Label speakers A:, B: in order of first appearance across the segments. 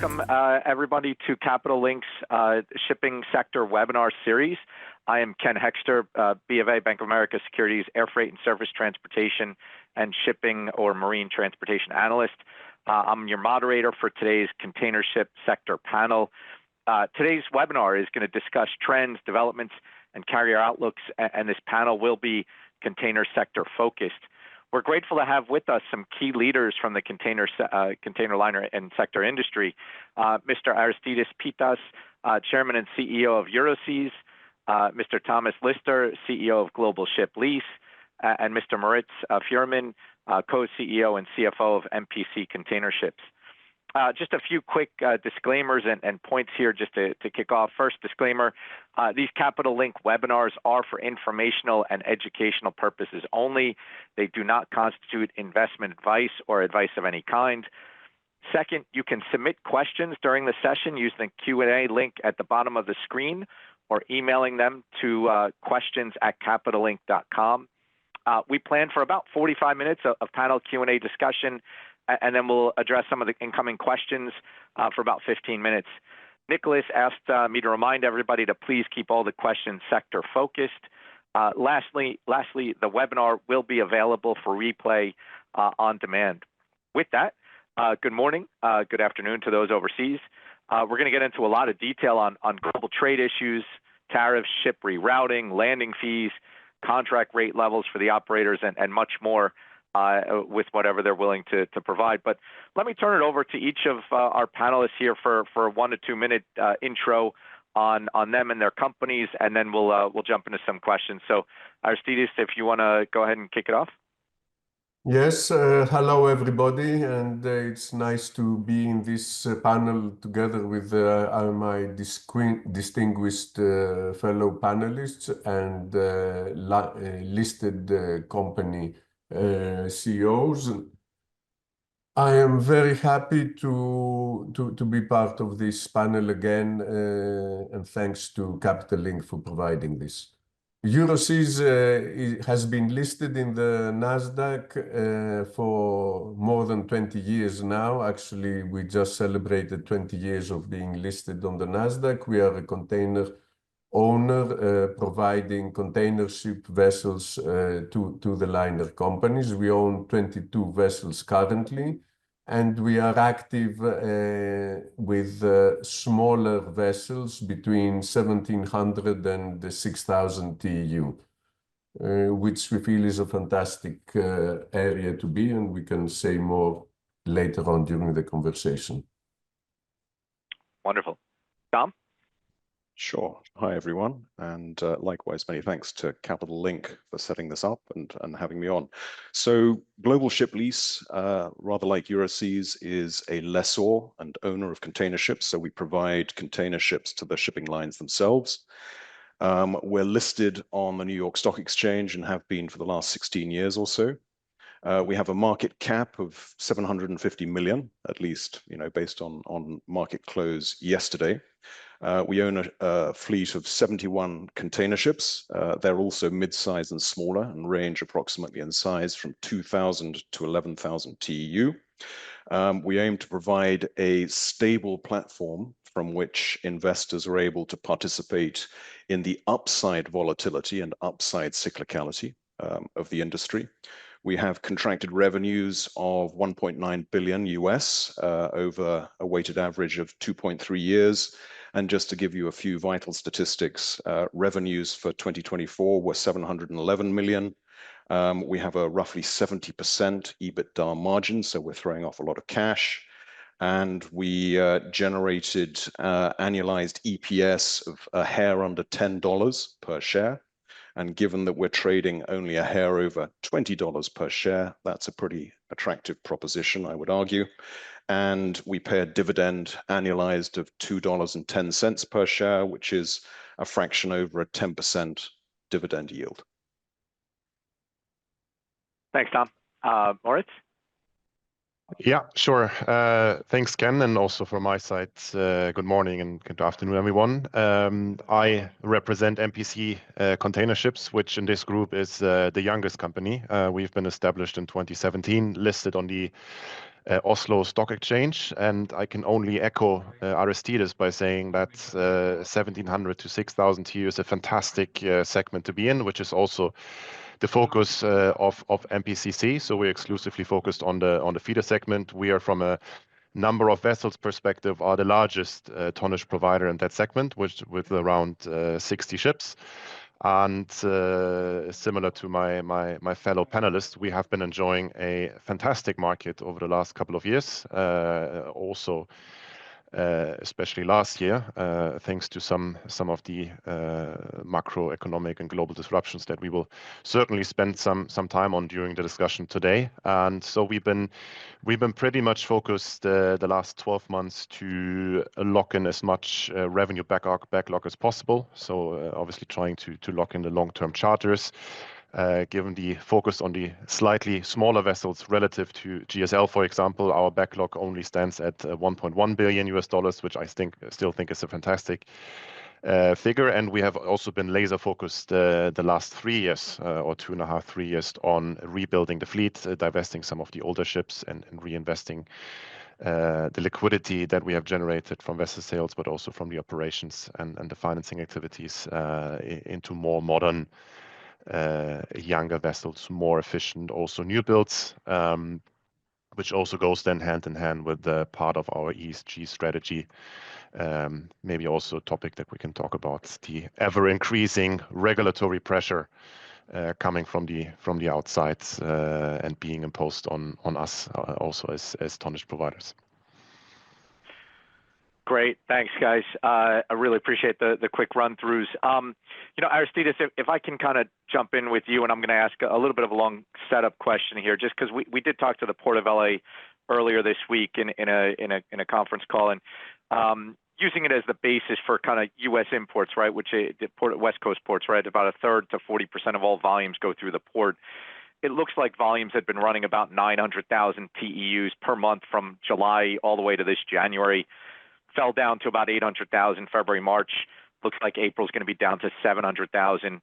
A: welcome everybody to Capital Link's shipping sector webinar series. I am Ken Hoexter, B of A, Bank of America Securities, Air Freight and Surface Transportation and Shipping or Marine Transportation Analyst. I'm your moderator for today's container ship sector panel. Today's webinar is going to discuss trends, developments, and carrier outlooks, and this panel will be container sector focused. We're grateful to have with us some key leaders from the container liner and sector industry. Mr. Aristides Pittas, Chairman and CEO of Euroseas, Mr. Thomas Lister, CEO of Global Ship Lease, and Mr. Moritz Fuhrmann, co-CEO and CFO of MPC Container Ships. Just a few quick disclaimers and points here just to kick off. First disclaimer, these Capital Link webinars are for informational and educational purposes only. They do not constitute investment advice or advice of any kind. Second, you can submit questions during the session using the Q&A link at the bottom of the screen or emailing them to questions@capitallink.com. We plan for about 45 minutes of panel Q&A discussion, and then we'll address some of the incoming questions for about 15 minutes. Nicholas asked me to remind everybody to please keep all the questions sector focused. Lastly, the webinar will be available for replay on demand. With that, good morning, good afternoon to those overseas. We're going to get into a lot of detail on global trade issues, tariffs, ship rerouting, landing fees, contract rate levels for the operators, and much more. With whatever they're willing to provide. But let me turn it over to each of our panelists here for a 1 to 2 minute intro on them and their companies, and then we'll jump into some questions. So Aristides, if you want to go ahead and kick it off.
B: Yes, hello everybody, and it's nice to be in this panel together with my distinguished fellow panelists and listed company CEOs. I am very happy to be part of this panel again, and thanks to Capital Link for providing this. Euroseas has been listed in the NASDAQ for more than 20 years now. Actually, we just celebrated 20 years of being listed on the NASDAQ. We are a container owner providing container ship vessels to the liner companies. We own 22 vessels currently, and we are active with smaller vessels between 1,700 and 6,000 TEU, which we feel is a fantastic area to be, and we can say more later on during the conversation.
A: Wonderful. Tom?
C: Sure. Hi, everyone. And likewise, many thanks to Capital Link for setting this up and having me on. So Global Ship Lease, rather like Euroseas, is a lessor and owner of container ships. So we provide container ships to the shipping lines themselves. We're listed on the New York Stock Exchange and have been for the last 16 years or so. We have a market cap of 750 million, at least, based on market close yesterday. We own a fleet of 71 container ships. They're also mid-size and smaller and range approximately in size from 2,000 to 11,000 TEU. We aim to provide a stable platform from which investors are able to participate in the upside volatility and upside cyclicality of the industry. We have contracted revenues of 1.9 billion US over a weighted average of 2.3 years. And just to give you a few vital statistics, revenues for 2024 were 711 million. We have a roughly 70% EBITDA margin, so we're throwing off a lot of cash. And we generated annualized EPS of a hair under $10 per share. And given that we're trading only a hair over $20 per share, that's a pretty attractive proposition, I would argue. And we pay a dividend annualized of $2.10 per share, which is a fraction over a 10% dividend yield.
A: Thanks, Tom. Moritz?
D: Yeah, sure. Thanks, Ken, and also from my side, good morning and good afternoon, everyone. I represent MPC Container Ships, which in this group is the youngest company. We've been established in 2017, listed on the Oslo Stock Exchange. And I can only echo Aristides by saying that 1,700 to 6,000 TEU is a fantastic segment to be in, which is also the focus of MPCC. So we're exclusively focused on the feeder segment. We are, from a number of vessels perspective, are the largest tonnage provider in that segment, which with around 60 ships. And similar to my fellow panelists, we have been enjoying a fantastic market over the last couple of years. Also, especially last year, thanks to some of the macroeconomic and global disruptions that we will certainly spend some time on during the discussion today. And so we've been pretty much focused the last 12 months to lock in as much revenue backlog as possible. So obviously trying to lock in the long-term charters. Given the focus on the slightly smaller vessels relative to GSL, for example, our backlog only stands at $1.1 billion, which I still think is a fantastic figure. And we have also been laser focused the last 3 years or 2.5, 3 years on rebuilding the fleet, divesting some of the older ships and reinvesting the liquidity that we have generated from vessel sales, but also from the operations and the financing activities into more modern, younger vessels, more efficient, also new builds, which also goes then hand in hand with the part of our ESG strategy. Maybe also a topic that we can talk about, the ever increasing regulatory pressure coming from the outside and being imposed on us also as tonnage providers.
A: Great. Thanks, guys. I really appreciate the quick run-throughs. Aristides, if I can kind of jump in with you, and I'm going to ask a little bit of a long setup question here, just because we did talk to the Port of LA earlier this week in a conference call, and using it as the basis for kind of U.S. imports, right, which the West Coast ports, right, about a third to 40% of all volumes go through the port. It looks like volumes had been running about 900,000 TEUs per month from July all the way to this January. Fell down to about 800,000 February, March. Looks like April's going to be down to 700,000.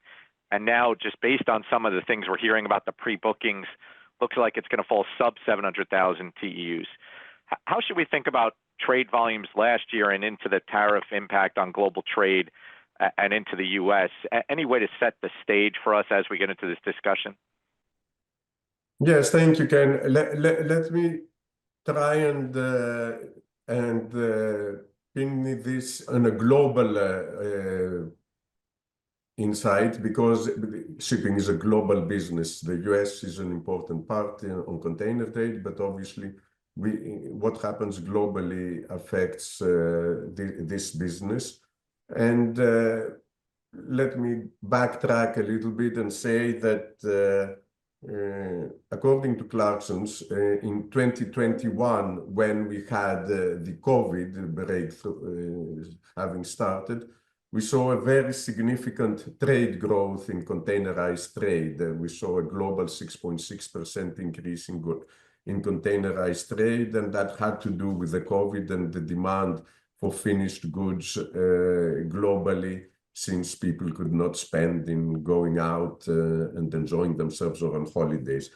A: And now, just based on some of the things we're hearing about the pre-bookings, looks like it's going to fall sub 700,000 TEUs. How should we think about trade volumes last year and into the tariff impact on global trade and into the U.S.? Any way to set the stage for us as we get into this discussion?
B: Yes, thank you, Ken. Let me try and pin this on a global insight, because shipping is a global business. The US is an important part on container trade, but obviously what happens globally affects this business. And let me backtrack a little bit and say that according to Clarkson's, in 2021, when we had the COVID breakthrough having started, we saw a very significant trade growth in containerized trade. We saw a global 6.6% increase in containerized trade, and that had to do with the COVID and the demand for finished goods globally, since people could not spend in going out and enjoying themselves or on holidays.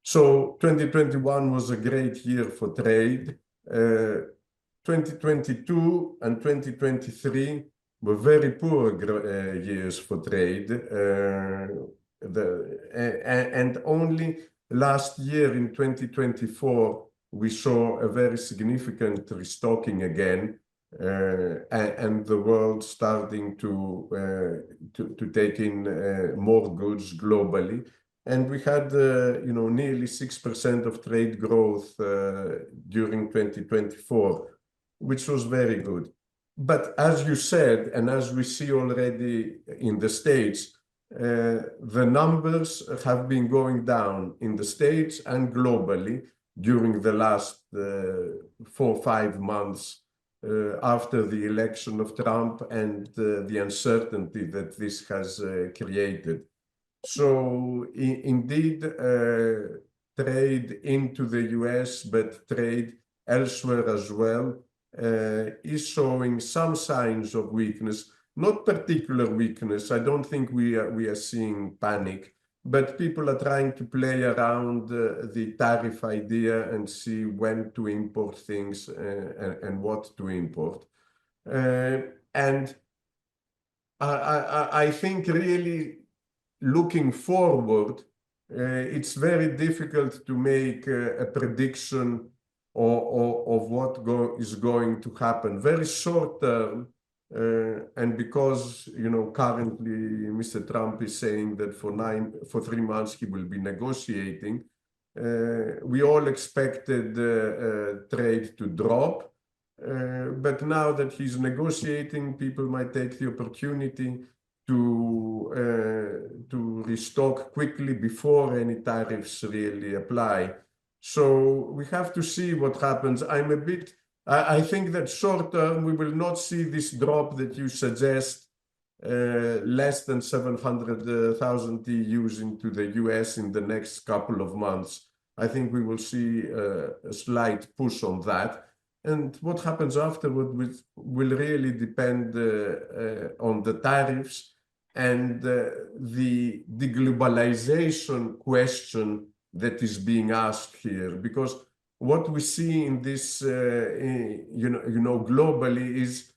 B: So 2021 was a great year for trade. 2022 and 2023 were very poor years for trade. And only last year in 2024, we saw a very significant restocking again, and the world starting to take in more goods globally. And we had nearly 6% of trade growth during 2024, which was very good. But as you said, and as we see already in the States, the numbers have been going down in the States and globally during the last 4 or 5 months after the election of Trump and the uncertainty that this has created. So indeed, trade into the US, but trade elsewhere as well, is showing some signs of weakness, not particular weakness. I don't think we are seeing panic, but people are trying to play around the tariff idea and see when to import things and what to import. And I think really looking forward, it's very difficult to make a prediction of what is going to happen. Very short term, and because currently Mr. Trump is saying that for 3 months he will be negotiating, we all expected trade to drop, but now that he's negotiating, people might take the opportunity to restock quickly before any tariffs really apply. So we have to see what happens. I think that short term, we will not see this drop that you suggest, less than 700,000 TEUs into the US in the next couple of months. I think we will see a slight push on that. And what happens afterward will really depend on the tariffs and the deglobalization question that is being asked here. Because what we see in this, globally is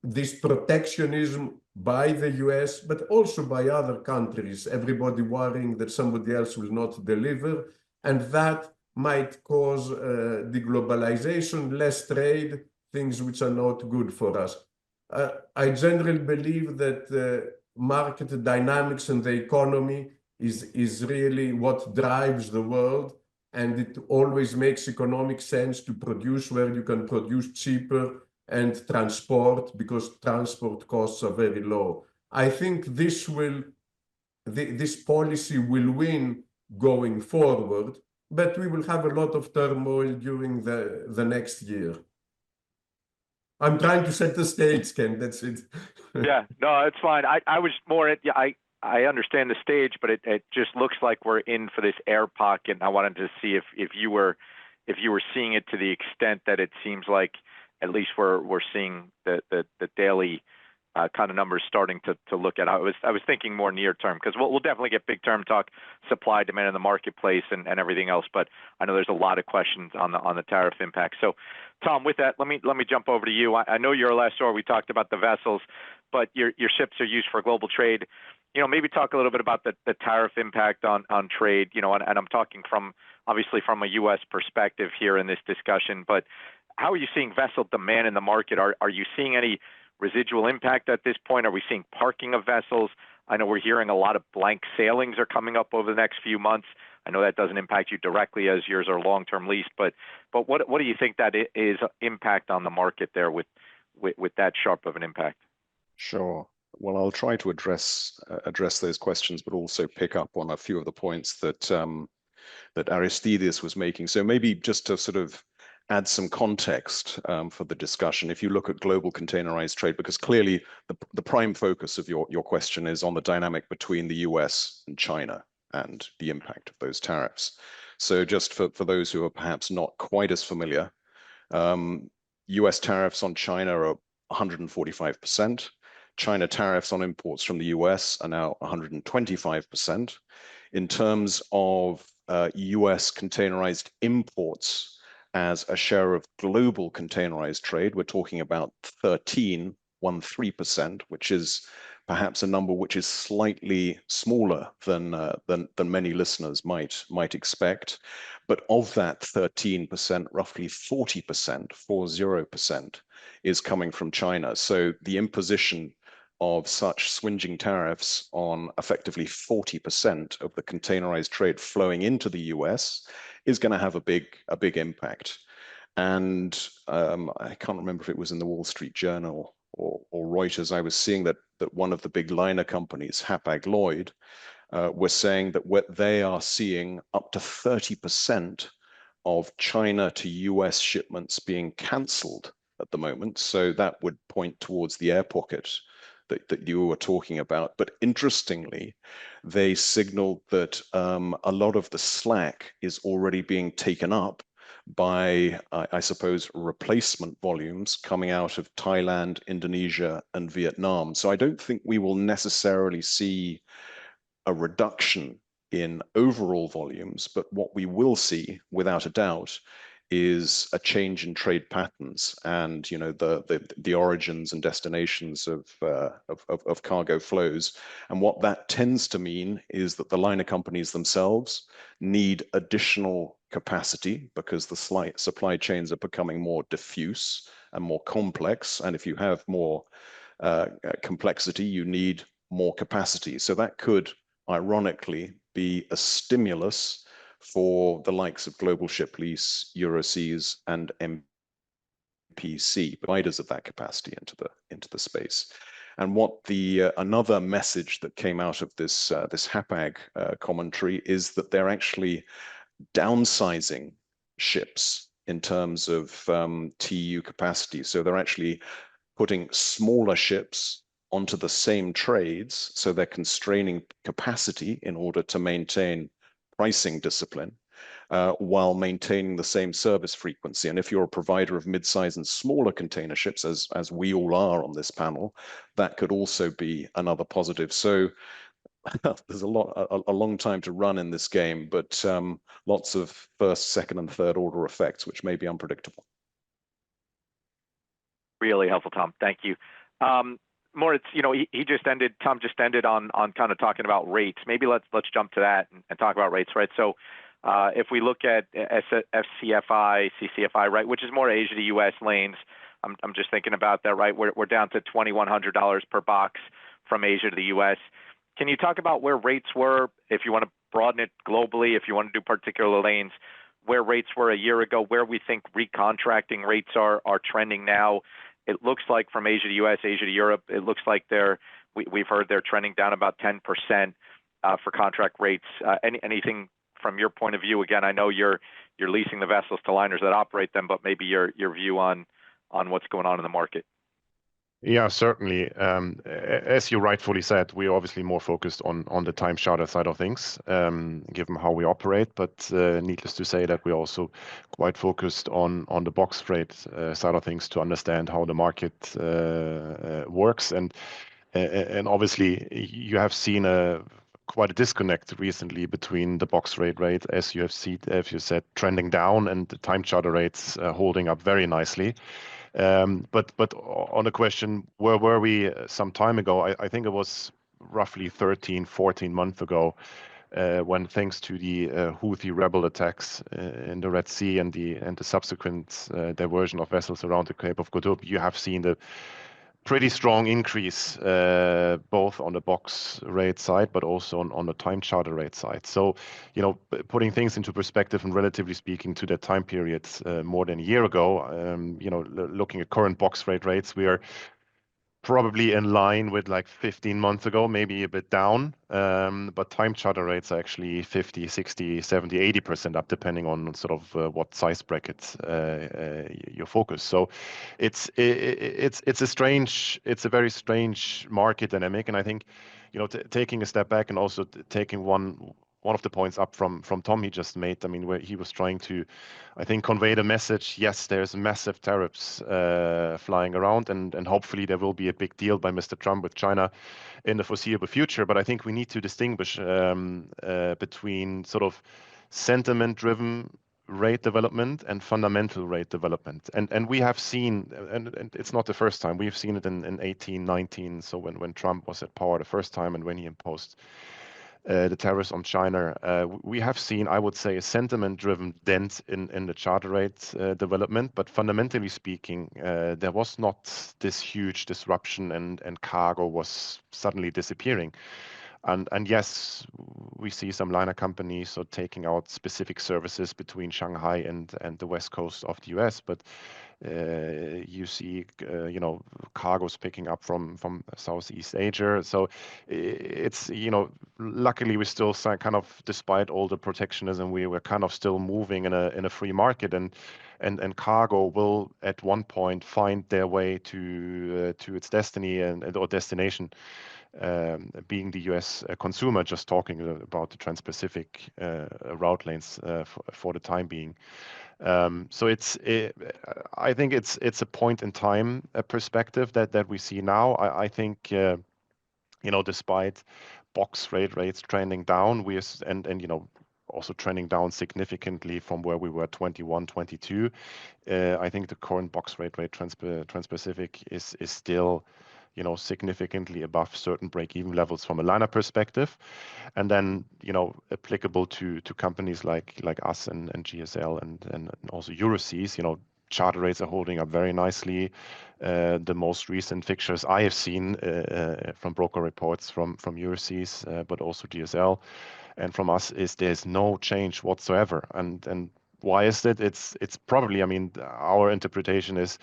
B: this protectionism by the US, but also by other countries, everybody worrying that somebody else will not deliver. And that might cause deglobalization, less trade, things which are not good for us. I generally believe that market dynamics and the economy is really what drives the world. And it always makes economic sense to produce where you can produce cheaper and transport, because transport costs are very low. I think this policy will win going forward, but we will have a lot of turmoil during the next year. I'm trying to set the stage, Ken, that's it.
A: Yeah, no, it's fine. I was more at, I understand the stage, but it just looks like we're in for this air pocket. And I wanted to see if you were seeing it to the extent that it seems like at least we're seeing the daily kind of numbers starting to look at. I was thinking more near term, because we'll definitely get big term talk, supply, demand in the marketplace, and everything else. But I know there's a lot of questions on the tariff impact. So, Tom, with that, let me jump over to you. I know you're a lessor. We talked about the vessels, but your ships are used for global trade. Maybe talk a little bit about the tariff impact on trade. And I'm talking obviously from a U.S. perspective here in this discussion. But how are you seeing vessel demand in the market? Are you seeing any residual impact at this point? Are we seeing parking of vessels? I know we're hearing a lot of blank sailings are coming up over the next few months. I know that doesn't impact you directly as yours are long-term leased, but what do you think that is impact on the market there with that sharp of an impact?
C: Sure. Well, I'll try to address those questions, but also pick up on a few of the points that Aristides was making. So maybe just to sort of add some context for the discussion. If you look at global containerized trade, because clearly the prime focus of your question is on the dynamic between the US and China and the impact of those tariffs. So just for those who are perhaps not quite as familiar, US tariffs on China are 145%. China tariffs on imports from the US are now 125%. In terms of US containerized imports as a share of global containerized trade, we're talking about 13%, which is perhaps a number which is slightly smaller than many listeners might expect. But of that 13%, roughly 40% is coming from China. So the imposition of such swinging tariffs on effectively 40% of the containerized trade flowing into the US is going to have a big impact. And I can't remember if it was in the Wall Street Journal or Reuters. I was seeing that one of the big liner companies, Hapag-Lloyd, were saying that they are seeing up to 30% of China to US shipments being cancelled at the moment. So that would point towards the air pocket that you were talking about. But interestingly, they signaled that a lot of the slack is already being taken up by, I suppose, replacement volumes coming out of Thailand, Indonesia, and Vietnam. So I don't think we will necessarily see a reduction in overall volumes, but what we will see, without a doubt, is a change in trade patterns and, you know, the origins and destinations of cargo flows. And what that tends to mean is that the liner companies themselves need additional capacity because the supply chains are becoming more diffuse and more complex. And if you have more complexity, you need more capacity. So that could, ironically, be a stimulus for the likes of Global Ship Lease, Euroseas, and MPC, providers of that capacity into the space. And what the another message that came out of this this Hapag commentary is that they're actually downsizing ships in terms of TEU capacity. So they're actually putting smaller ships onto the same trades, so they're constraining capacity in order to maintain pricing discipline while maintaining the same service frequency. And if you're a provider of mid-size and smaller container ships, as we all are on this panel, that could also be another positive. So there's a long time to run in this game, but lots of first, second, and third order effects, which may be unpredictable.
A: Really helpful, Tom. Thank you. Moritz, you know, Tom just ended on kind of talking about rates. Maybe let's jump to that and talk about rates, right? So if we look at FCFI, CCFI, right, which is more Asia to US lanes, I'm just thinking about that, right? We're down to $2,100 per box from Asia to the US. Can you talk about where rates were, if you want to broaden it globally, if you want to do particular lanes, where rates were a year ago, where we think recontracting rates are trending now? It looks like from Asia to US, Asia to Europe, it looks like we've heard they're trending down about 10% for contract rates. Anything from your point of view? Again, I know you're leasing the vessels to liners that operate them, but maybe your view on what's going on in the market.
D: Yeah, certainly. As you rightfully said, we're obviously more focused on the time charter side of things, given how we operate. But needless to say that we're also quite focused on the box freight side of things to understand how the market works. And obviously, you have seen quite a disconnect recently between the box rate, as you have seen, as you said, trending down, and the time charter rates holding up very nicely. But on the question, where were we some time ago? I think it was roughly 13, 14 months ago, when, thanks to the Houthi rebel attacks in the Red Sea and the subsequent diversion of vessels around the Cape of Good Hope, you have seen the pretty strong increase both on the box rate side, but also on the time charter rate side. So, you know, putting things into perspective and relatively speaking to that time period more than a year ago, you know, looking at current box rate rates, we are probably in line with like 15 months ago, maybe a bit down, but time charter rates are actually 50, 60, 70, 80% up, depending on sort of what size bracket you focus. So it's a very strange market dynamic. And I think, you know, taking a step back and also taking one of the points up from Tom he just made, I mean, where he was trying to, I think, convey the message, yes, there's massive tariffs flying around, and hopefully there will be a big deal by Mr. Trump with China in the foreseeable future. But I think we need to distinguish between sort of sentiment-driven rate development and fundamental rate development. And we have seen, and it's not the first time, we've seen it in 18, 19, so when Trump was at power the first time and when he imposed the tariffs on China, we have seen, I would say, a sentiment-driven dent in the charter rate development. But fundamentally speaking, there was not this huge disruption and cargo was suddenly disappearing. And yes, we see some liner companies so taking out specific services between Shanghai and the west coast of the US, but you see, you know, cargoes picking up from Southeast Asia. So it's, you know, luckily we still kind of, despite all the protectionism, we were kind of still moving in a free market, and cargo will at one point find their way to its destiny or destination, being the US consumer, just talking about the Trans-Pacific route lanes for the time being. So I think it's a point in time perspective that we see now. I think, you know, despite box freight rates trending down. And you know, also trending down significantly from where we were 21, 22. I think the current box rate Trans-Pacific is still, you know, significantly above certain break-even levels from a liner perspective, and then, you know, applicable to companies like us and GSL and also Euroseas. You know, charter rates are holding up very nicely. The most recent fixtures I have seen from broker reports from Euroseas, but also GSL, and from us, is there's no change whatsoever. And why is it? It's probably, I mean, our interpretation is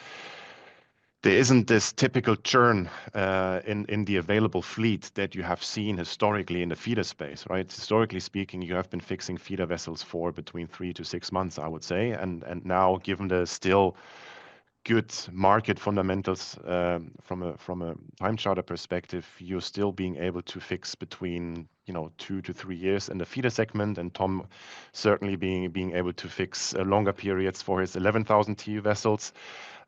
D: there isn't this typical churn in the available fleet that you have seen historically in the feeder space, right? Historically speaking, you have been fixing feeder vessels for between 3 to 6 months, I would say, and now, given the still good market fundamentals from a time charter perspective, you're still being able to fix between, you know, 2 to 3 years in the feeder segment, and Tom certainly being able to fix longer periods for his 11,000 TEU vessels.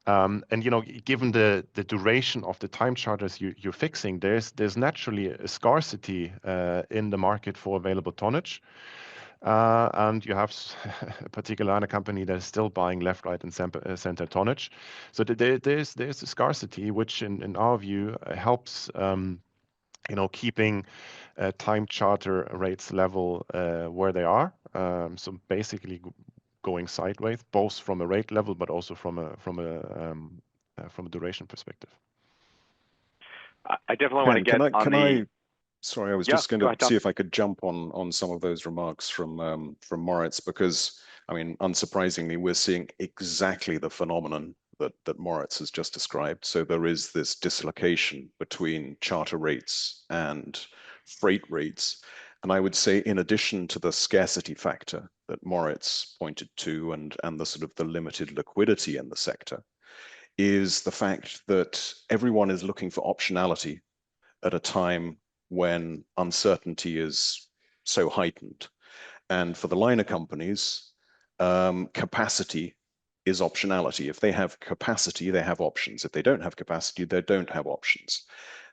D: And you know, given the duration of the time charters you're fixing, there's naturally a scarcity in the market for available tonnage. And you have a particular liner company that is still buying left, right, and center tonnage. So there's a scarcity, which in our view helps, you know, keeping time charter rates level where they are. So basically going sideways, both from a rate level, but also from a duration perspective.
A: I definitely want to get on the.
C: Sorry, I was just going to see if I could jump on some of those remarks from Moritz, because, I mean, unsurprisingly, we're seeing exactly the phenomenon that Moritz has just described. So there is this dislocation between charter rates and freight rates. And I would say, in addition to the scarcity factor that Moritz pointed to and the sort of the limited liquidity in the sector, is the fact that everyone is looking for optionality at a time when uncertainty is so heightened. And for the liner companies, capacity is optionality. If they have capacity, they have options. If they don't have capacity, they don't have options.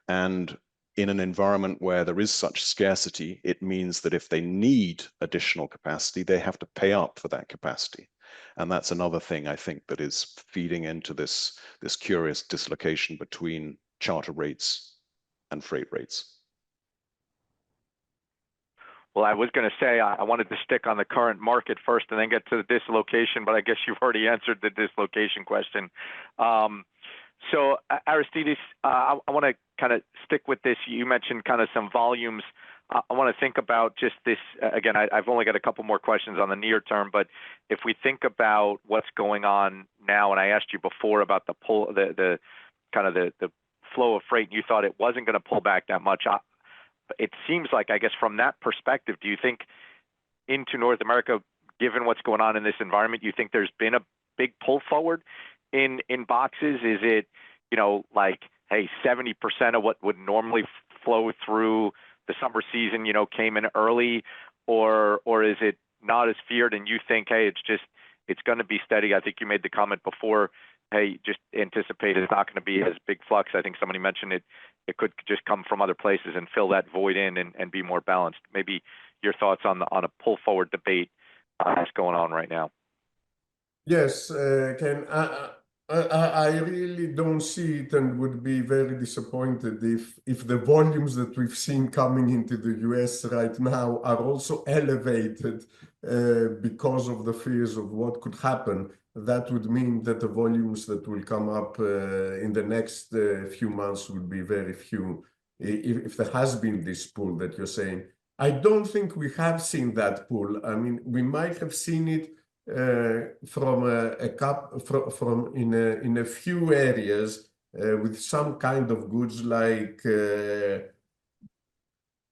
C: And in an environment where there is such scarcity, it means that if they need additional capacity, they have to pay up for that capacity. And that's another thing, I think, that is feeding into this curious dislocation between charter rates and freight rates.
A: Well, I was going to say I wanted to stick on the current market first and then get to the dislocation, but I guess you've already answered the dislocation question. So Aristides, I want to kind of stick with this. You mentioned kind of some volumes. I want to think about just this again. I've only got a couple more questions on the near term, but if we think about what's going on now, and I asked you before about the flow of freight, and you thought it wasn't going to pull back that much. It seems like, I guess, from that perspective, do you think into North America, given what's going on in this environment, you think there's been a big pull forward in boxes? Is it, you know, like, hey, 70% of what would normally flow through the summer season, you know, came in early, or is it not as feared and you think, hey, it's going to be steady? I think you made the comment before, hey, just anticipate it's not going to be as big flux. I think somebody mentioned it could just come from other places and fill that void in and be more balanced. Maybe your thoughts on a pull forward debate that's going on right now.
B: Yes, Ken, I really don't see it, and would be very disappointed if the volumes that we've seen coming into the US right now are also elevated because of the fears of what could happen. That would mean that the volumes that will come up in the next few months will be very few, if there has been this pull that you're saying. I don't think we have seen that pull. I mean, we might have seen it in a few areas with some kind of goods like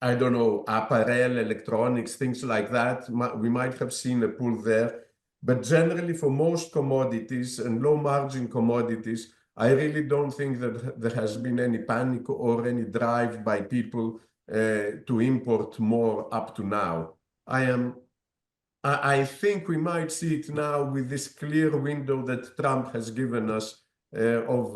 B: I don't know, apparel, electronics, things like that. We might have seen a pull there, but generally for most commodities and low margin commodities, I really don't think that there has been any panic or any drive by people to import more up to now. I think we might see it now with this clear window that Trump has given us of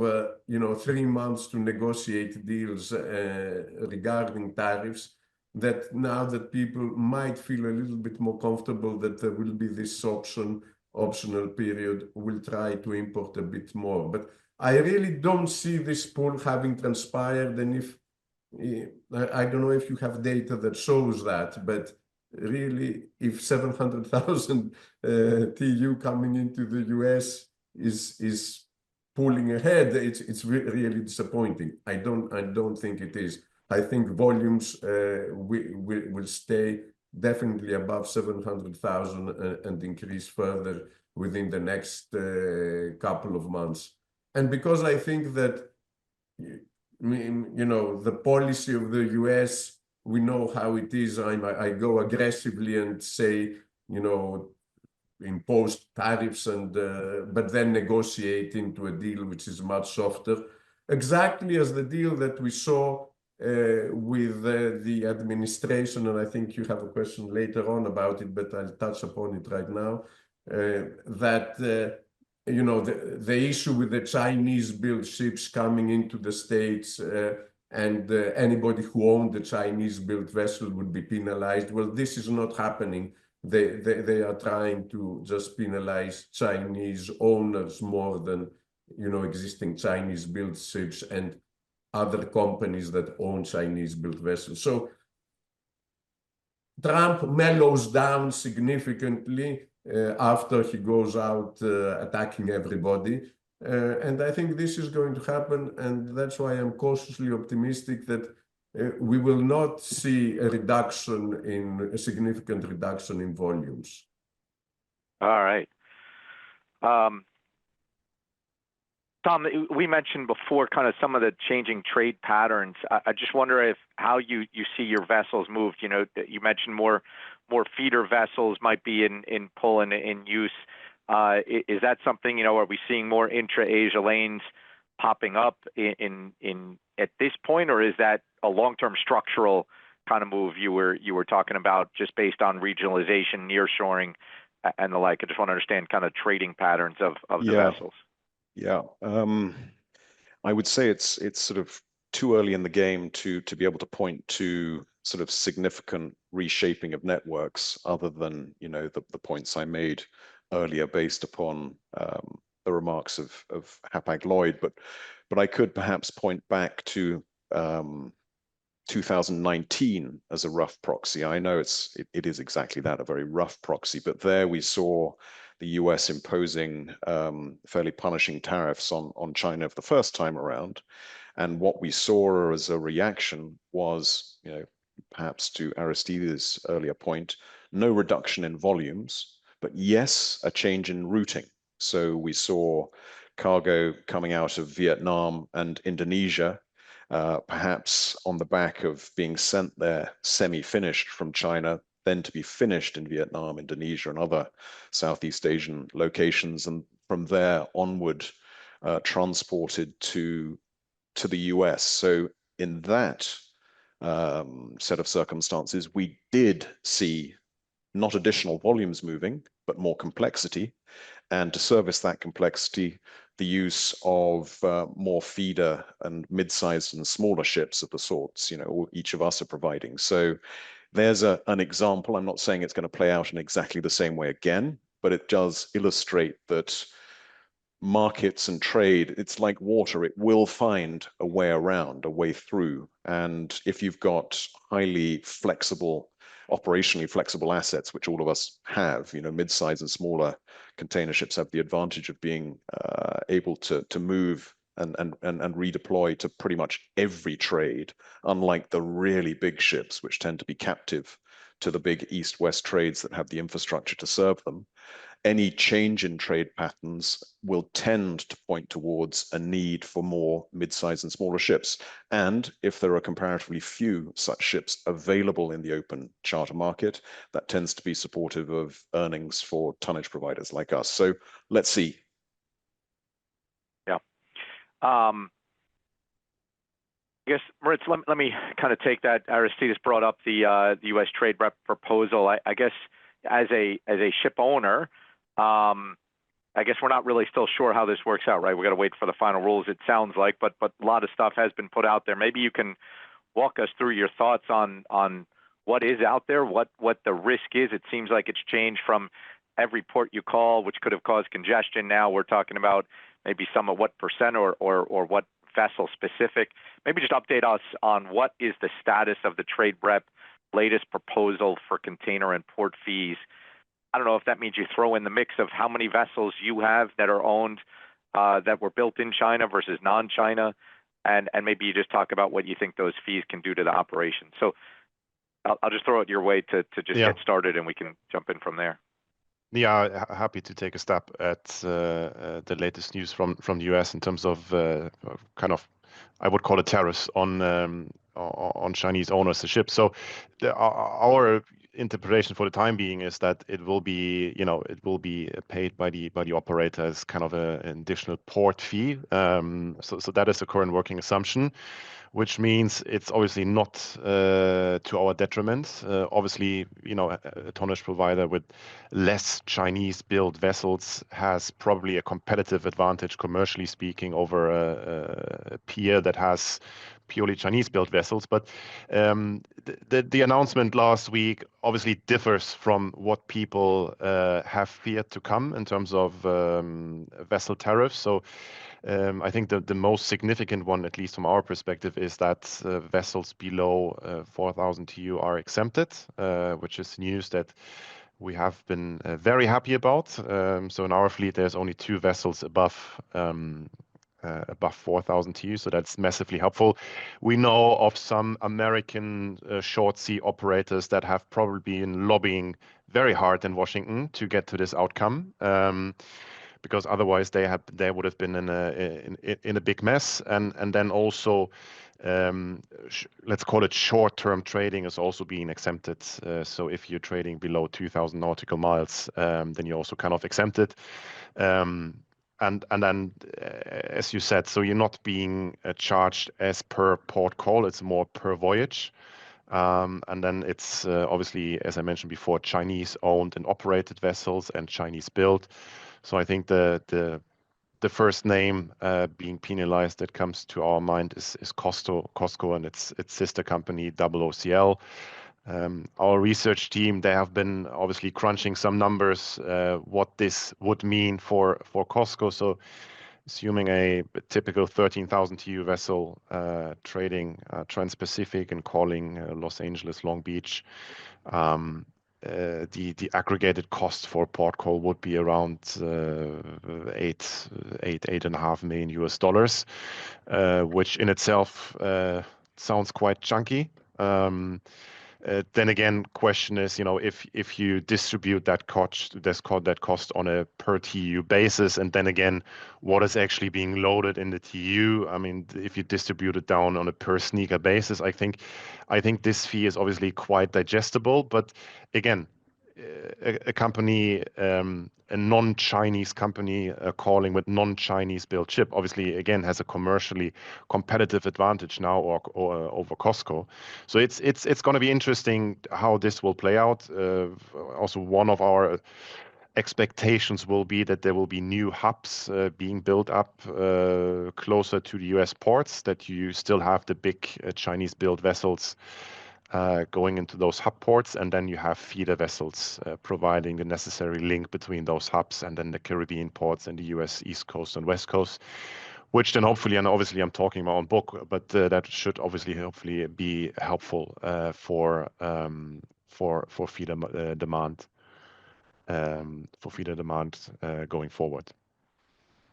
B: 3 months to negotiate deals regarding tariffs. that now that people might feel a little bit more comfortable that there will be this optional period, will try to import a bit more. But I really don't see this pull having transpired. And if I don't know if you have data that shows that, but really, if 700,000 TEU coming into the US is pulling ahead, it's really disappointing. I don't think it is. I think volumes will stay definitely above 700,000 and increase further within the next couple of months. And because I think that, the policy of the US, we know how it is. I go aggressively and say, impose tariffs but then negotiate into a deal which is much softer. Exactly as the deal that we saw with the administration, and I think you have a question later on about it, but I'll touch upon it right now, that the issue with the Chinese-built ships coming into the States and anybody who owned the Chinese-built vessel would be penalized. Well, this is not happening. They are trying to just penalize Chinese owners more than existing Chinese-built ships and other companies that own Chinese-built vessels. So Trump mellows down significantly after he goes out attacking everybody. And I think this is going to happen. And that's why I'm cautiously optimistic that we will not see a significant reduction in volumes.
A: All right. Tom, we mentioned before kind of some of the changing trade patterns. I just wonder how you see your vessels moved. You mentioned more feeder vessels might be in pull and in use. Is that something, are we seeing more intra-Asia lanes popping up at this point, or is that a long-term structural kind of move you were talking about just based on regionalization, nearshoring, and the like? I just want to understand kind of trading patterns of the vessels.
C: Yeah, I would say it's sort of too early in the game to be able to point to sort of significant reshaping of networks, other than the points I made earlier based upon the remarks of Hapag-Lloyd. But I could perhaps point back to 2019 as a rough proxy. I know it is exactly that, a very rough proxy, but there we saw the US imposing fairly punishing tariffs on China for the first time around. And what we saw as a reaction was, perhaps to Aristides' earlier point, no reduction in volumes, but yes, a change in routing. So we saw cargo coming out of Vietnam and Indonesia, perhaps on the back of being sent there semi-finished from China, then to be finished in Vietnam, Indonesia, and other Southeast Asian locations, and from there onward transported to the US. So in that set of circumstances, we did see not additional volumes moving, but more complexity. And to service that complexity, the use of more feeder and mid-sized and smaller ships of the sorts, each of us are providing. So there's an example. I'm not saying it's going to play out in exactly the same way again, but it does illustrate that markets and trade, it's like water. It will find a way around, a way through. And if you've got highly flexible, operationally flexible assets, which all of us have, mid-size and smaller container ships have the advantage of being able to move and redeploy to pretty much every trade, unlike the really big ships, which tend to be captive to the big east-west trades that have the infrastructure to serve them. Any change in trade patterns will tend to point towards a need for more mid-sized and smaller ships. And if there are comparatively few such ships available in the open charter market, that tends to be supportive of earnings for tonnage providers like us. So let's see.
A: Yeah. I guess, Moritz, let me kind of take that. Aristides brought up the U.S. trade rep proposal. I guess as a ship owner, I guess we're not really still sure how this works out, right? We got to wait for the final rules, it sounds like, but a lot of stuff has been put out there. Maybe you can walk us through your thoughts on what is out there, what the risk is. It seems like it's changed from every port you call, which could have caused congestion. Now we're talking about maybe some of what percent or what vessel specific. Maybe just update us on what is the status of the trade rep latest proposal for container and port fees. I don't know if that means you throw in the mix of how many vessels you have that are owned that were built in China versus non-China, and maybe you just talk about what you think those fees can do to the operation. So I'll just throw it your way to just get started, and we can jump in from there.
D: Yeah, happy to take a stab at the latest news from the US in terms of kind of, I would call it tariffs on Chinese owners of ships. So our interpretation for the time being is that it will be, it will be paid by the operator as kind of an additional port fee. So that is the current working assumption, which means it's obviously not to our detriment. Obviously, a tonnage provider with less Chinese-built vessels has probably a competitive advantage, commercially speaking, over a peer that has purely Chinese-built vessels. But the announcement last week obviously differs from what people have feared to come in terms of vessel tariffs. So I think the most significant one, at least from our perspective, is that vessels below 4,000 TEU are exempted, which is news that we have been very happy about. So in our fleet, there's only 2 vessels above 4,000 TEU, so that's massively helpful. We know of some American short sea operators that have probably been lobbying very hard in Washington to get to this outcome, because otherwise they would have been in a big mess. And then also, let's call it short-term trading is also being exempted. So if you're trading below 2,000 nautical miles, then you're also kind of exempted. And then, as you said, so you're not being charged as per port call, it's more per voyage. And then it's obviously, as I mentioned before, Chinese owned and operated vessels and Chinese built. So I think the first name being penalized that comes to our mind is COSCO and its sister company OSLO. Our research team, they have been obviously crunching some numbers, what this would mean for COSCO. So assuming a typical 13,000 TEU vessel trading Trans-Pacific and calling Los Angeles, Long Beach, the aggregated cost for port call would be around $8.5 million, which in itself sounds quite chunky. Then again, question is, if you distribute that cost on a per TEU basis, and then again, what is actually being loaded in the TEU? I mean, if you distribute it down on a per sneaker basis, I think this fee is obviously quite digestible. But again, a company, a non-Chinese company calling with non-Chinese built ship, obviously again has a commercially competitive advantage now or over COSCO. So it's going to be interesting how this will play out. Also, one of our expectations will be that there will be new hubs being built up closer to the US ports, that you still have the big Chinese built vessels going into those hub ports, and then you have feeder vessels providing the necessary link between those hubs and then the Caribbean ports and the US East Coast and West Coast, which then hopefully, and obviously I'm talking my own book, but that should hopefully be helpful for feeder demand, going forward.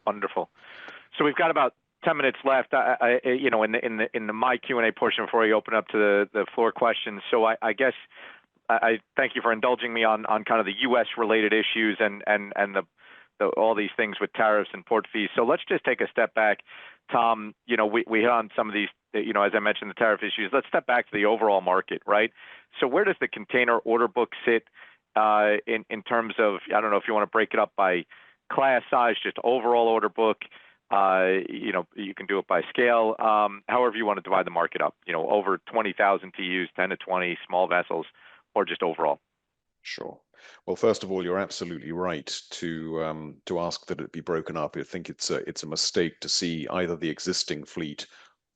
A: Wonderful. So we've got about 10 minutes left. In the my Q&A portion before we open up to the floor questions. So I guess I thank you for indulging me on kind of the U.S. related issues and all these things with tariffs and port fees. So let's just take a step back, Tom. We hit on some of these, as I mentioned, the tariff issues. Let's step back to the overall market, right? So where does the container order book sit in terms of, I don't know if you want to break it up by class size, just overall order book. You can do it by scale, however you want to divide the market up, over 20,000 TEUs, 10 to 20 small vessels, or just overall.
C: Sure. Well, first of all, you're absolutely right to ask that it be broken up. I think it's a mistake to see either the existing fleet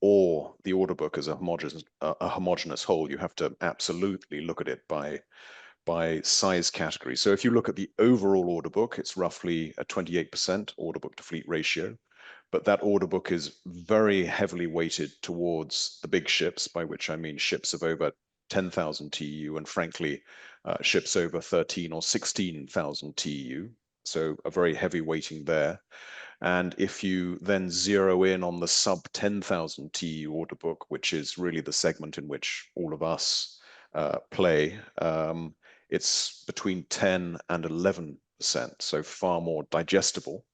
C: or the order book as a homogeneous whole. You have to absolutely look at it by size category. So if you look at the overall order book, it's roughly a 28% order book to fleet ratio. But that order book is very heavily weighted towards the big ships, by which I mean ships of over 10,000 TEU and frankly, ships over 13 or 16,000 TEU. So a very heavy weighting there. And if you then zero in on the sub 10,000 TEU order book, which is really the segment in which all of us play, it's between 10 and 11%, so far more digestible.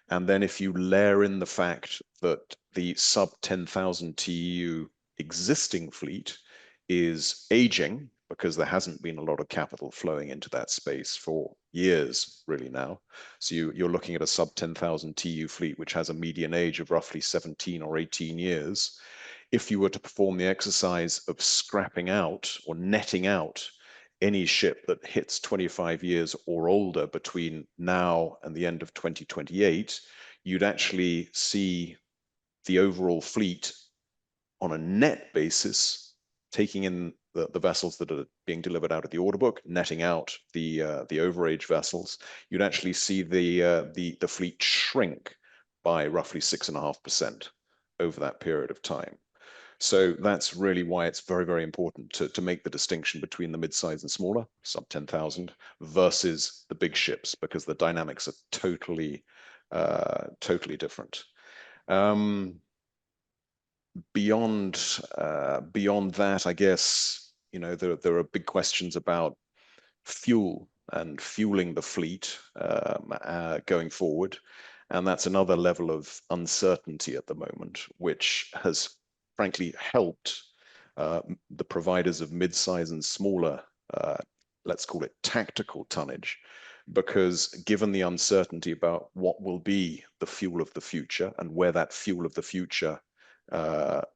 C: And then if you layer in the fact that the sub 10,000 TEU existing fleet is aging, because there hasn't been a lot of capital flowing into that space for years, really now. So you're looking at a sub 10,000 TEU fleet, which has a median age of roughly 17 or 18 years. If you were to perform the exercise of scrapping out or netting out any ship that hits 25 years or older between now and the end of 2028, you'd actually see the overall fleet on a net basis, taking in the vessels that are being delivered out of the order book, netting out the overage vessels, you'd actually see the fleet shrink by roughly 6.5% over that period of time. So that's really why it's very, very important to make the distinction between the mid-size and smaller, sub 10,000, versus the big ships, because the dynamics are totally different. Beyond that, I guess, there are big questions about fuel and fueling the fleet going forward. And that's another level of uncertainty at the moment, which has frankly helped the providers of mid-size and smaller, let's call it tactical tonnage, because given the uncertainty about what will be the fuel of the future and where that fuel of the future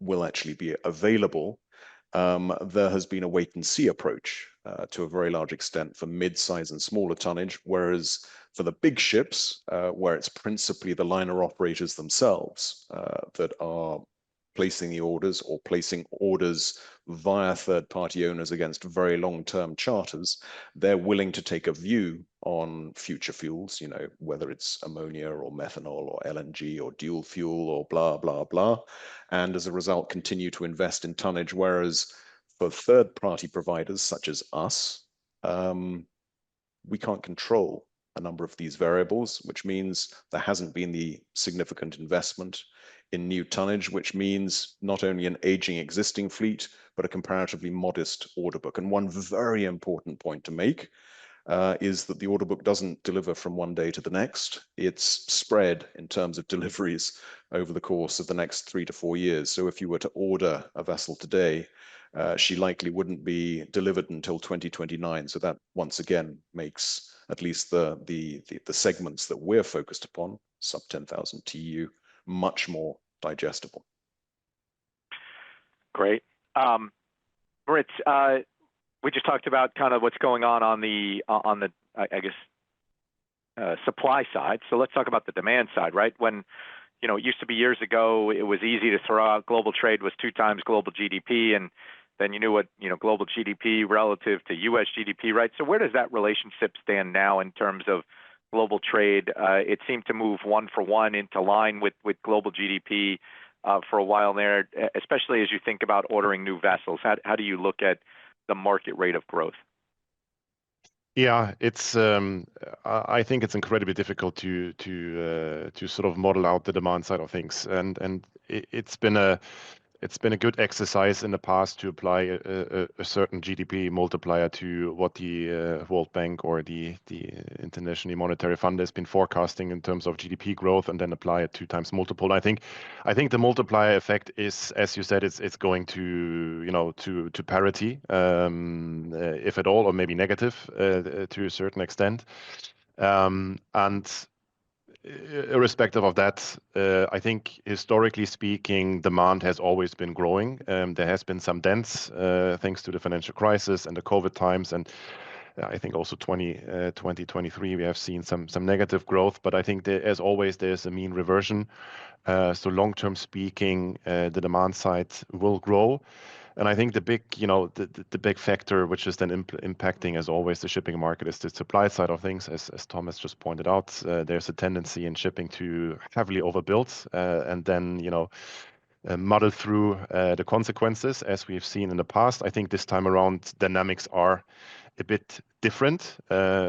C: will actually be available, there has been a wait-and-see approach to a very large extent for mid-size and smaller tonnage, whereas for the big ships, where it's principally the liner operators themselves that are placing the orders or placing orders via third-party owners against very long-term charters, they're willing to take a view on future fuels, whether it's ammonia or methanol or LNG or dual fuel or blah, blah, blah. And as a result, continue to invest in tonnage. Whereas for third-party providers such as us, we can't control a number of these variables, which means there hasn't been the significant investment in new tonnage, which means not only an aging existing fleet, but a comparatively modest order book. And one very important point to make is that the order book doesn't deliver from one day to the next. It's spread in terms of deliveries over the course of the next 3 to 4 years. So if you were to order a vessel today, she likely wouldn't be delivered until 2029. So that once again makes at least the segments that we're focused upon, sub 10,000 TEU, much more digestible.
A: Great. Moritz, we just talked about kind of what's going on the I guess supply side. So let's talk about the demand side, right? When it used to be years ago, it was easy to throw out global trade was 2 times global GDP, and then you knew what global GDP relative to U.S. GDP, right? So where does that relationship stand now in terms of global trade? It seemed to move 1 for 1 into line with global GDP for a while there, especially as you think about ordering new vessels. How do you look at the market rate of growth?
D: Yeah, it's. I think it's incredibly difficult to sort of model out the demand side of things, and it's been a good exercise in the past to apply a certain GDP multiplier to what the World Bank or the International Monetary Fund has been forecasting in terms of GDP growth, and then apply a 2 times multiple. I think the multiplier effect is, as you said, it's going to parity, if at all, or maybe negative to a certain extent, and irrespective of that, I think historically speaking, demand has always been growing. There has been some dents thanks to the financial crisis and the COVID times, and I think also 2023 we have seen some negative growth, but I think as always there's a mean reversion. So long-term speaking, the demand side will grow. And I think the big, the big factor which is then impacting, as always, the shipping market is the supply side of things. As Thomas just pointed out, there's a tendency in shipping to heavily overbuild and then, muddle through the consequences, as we've seen in the past. I think this time around dynamics are a bit different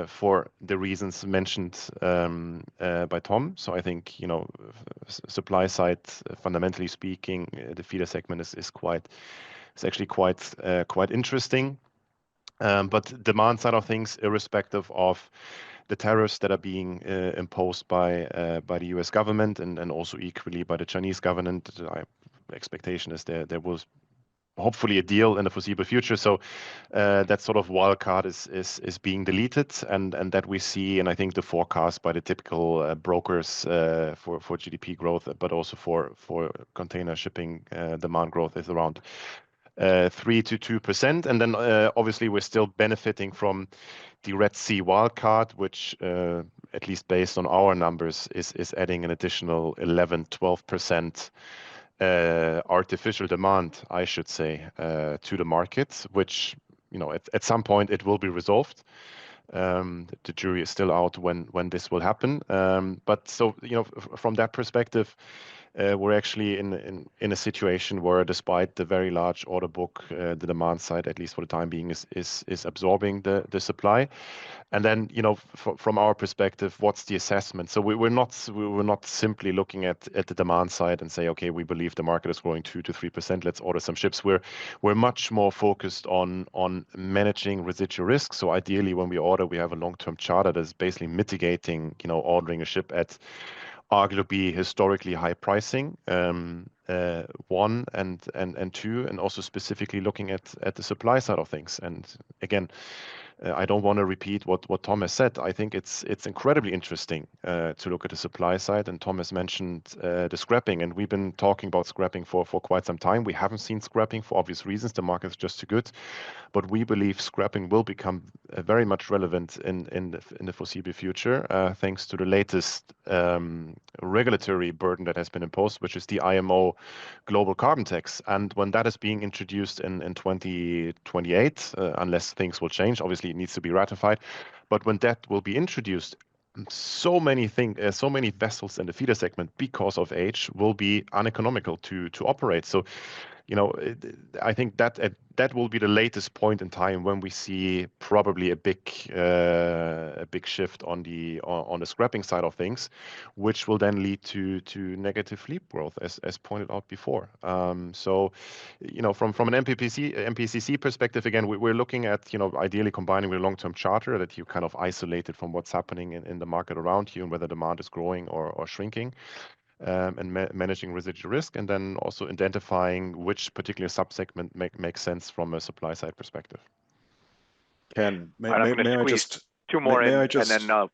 D: for the reasons mentioned by Tom. So I think, supply side, fundamentally speaking, the feeder segment is actually quite interesting. But demand side of things, irrespective of the tariffs that are being imposed by the US government and also equally by the Chinese government, expectation is there was hopefully a deal in the foreseeable future. So that sort of wild card is being deleted, and that we see, and I think the forecast by the typical brokers for GDP growth, but also for container shipping demand growth is around 3 to 2%. And then obviously we're still benefiting from the Red Sea wildcard, which at least based on our numbers is adding an additional 11-12% artificial demand, I should say, to the market, which at some point it will be resolved. The jury is still out when this will happen. But so from that perspective, we're actually in a situation where, despite the very large order book, the demand side, at least for the time being, is absorbing the supply. And then, from our perspective, what's the assessment? So we're not simply looking at the demand side and say, okay, we believe the market is growing 2 to 3%. Let's order some ships. We're much more focused on managing residual risk. So ideally, when we order, we have a long-term charter that is basically mitigating, ordering a ship at arguably historically high pricing, one, and two, and also specifically looking at the supply side of things. And again, I don't want to repeat what Thomas said. I think it's incredibly interesting to look at the supply side. And Thomas mentioned the scrapping, and we've been talking about scrapping for quite some time. We haven't seen scrapping for obvious reasons. The market's just too good. But we believe scrapping will become very much relevant in the foreseeable future, thanks to the latest regulatory burden that has been imposed, which is the IMO global carbon tax. And when that is being introduced in 2028, unless things will change, obviously it needs to be ratified. But when that will be introduced, so many vessels in the feeder segment, because of age, will be uneconomical to operate. So, I think that will be the latest point in time when we see probably a big shift on the scrapping side of things, which will then lead to negative fleet growth, as pointed out before. So, from an MPCC perspective, again, we're looking at ideally combining with a long-term charter that you kind of isolated from what's happening in the market around you and whether demand is growing or shrinking. And managing residual risk, and then also identifying which particular subsegment makes sense from a supply side perspective.
C: Ken, may I just
A: two more
C: may
A: in,
C: I just,
A: and then